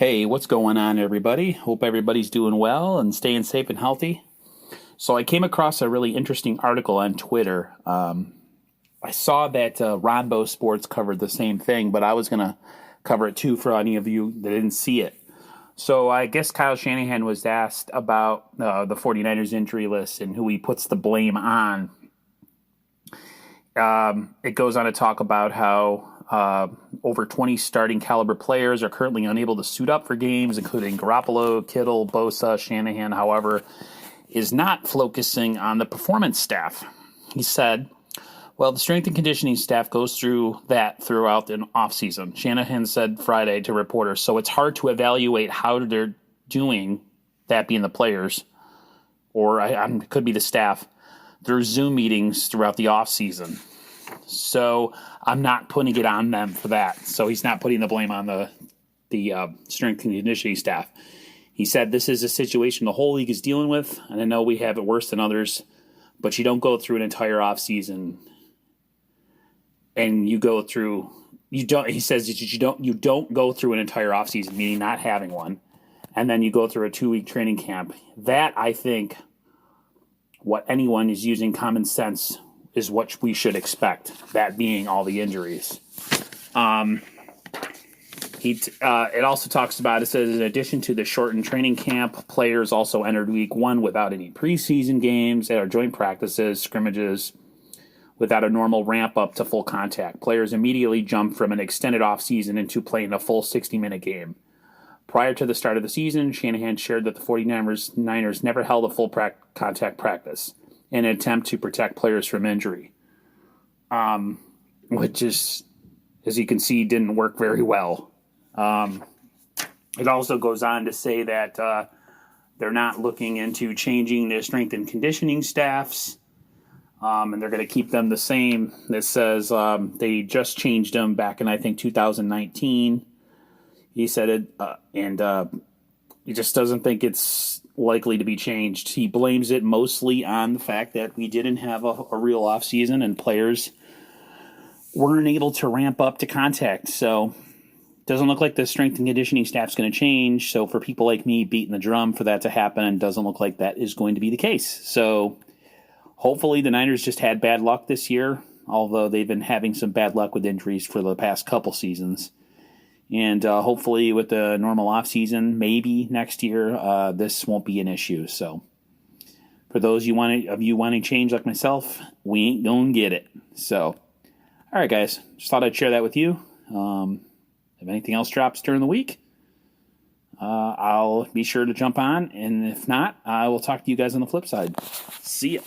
Hey, what's going on, everybody? Hope everybody's doing well and staying safe and healthy. So, I came across a really interesting article on Twitter. I saw that Rombo Sports covered the same thing, but I was going to cover it too for any of you that didn't see it. So, I guess Kyle Shanahan was asked about the 49ers injury list and who he puts the blame on. It goes on to talk about how over 20 starting caliber players are currently unable to suit up for games, including Garoppolo, Kittle, Bosa. Shanahan, however, is not focusing on the performance staff. He said, well, the strength and conditioning staff goes through that throughout the offseason. Shanahan said Friday to reporters, so it's hard to evaluate how they're doing, that being the players, or it could be the staff, through Zoom meetings throughout the offseason. So I'm not putting it on them for that. So he's not putting the blame on the strength and conditioning staff. He said this is a situation the whole league is dealing with, and I know we have it worse than others, but you don't go through an entire offseason and you go through he says that you don't go through an entire offseason, meaning not having one, and then you go through a 2-week training camp. That, I think, what anyone is using common sense is what we should expect, that being all the injuries. It also talks about, it says, in addition to the shortened training camp, players also entered week 1 without any preseason games or joint practices, scrimmages, without a normal ramp up to full contact. Players immediately jumped from an extended offseason into playing a full 60-minute game. Prior to the start of the season, Shanahan shared that the 49ers never held a full contact practice in an attempt to protect players from injury, which is, as you can see, didn't work very well. It also goes on to say that they're not looking into changing their strength and conditioning staffs, and they're going to keep them the same. It says they just changed them back in, I think, 2019. He said it, and he just doesn't think it's likely to be changed. He blames it mostly on the fact that we didn't have a real offseason and players weren't able to ramp up to contact. So it doesn't look like the strength and conditioning staff's going to change. So for people like me beating the drum for that to happen, it doesn't look like that is going to be the case. So hopefully the Niners just had bad luck this year, although they've been having some bad luck with injuries for the past couple seasons. And hopefully with the normal offseason, maybe next year, this won't be an issue. So for those of you wanting change like myself, we ain't going to get it. So, all right, guys, just thought I'd share that with you. If anything else drops during the week, I'll be sure to jump on. And if not, I will talk to you guys on the flip side. See ya.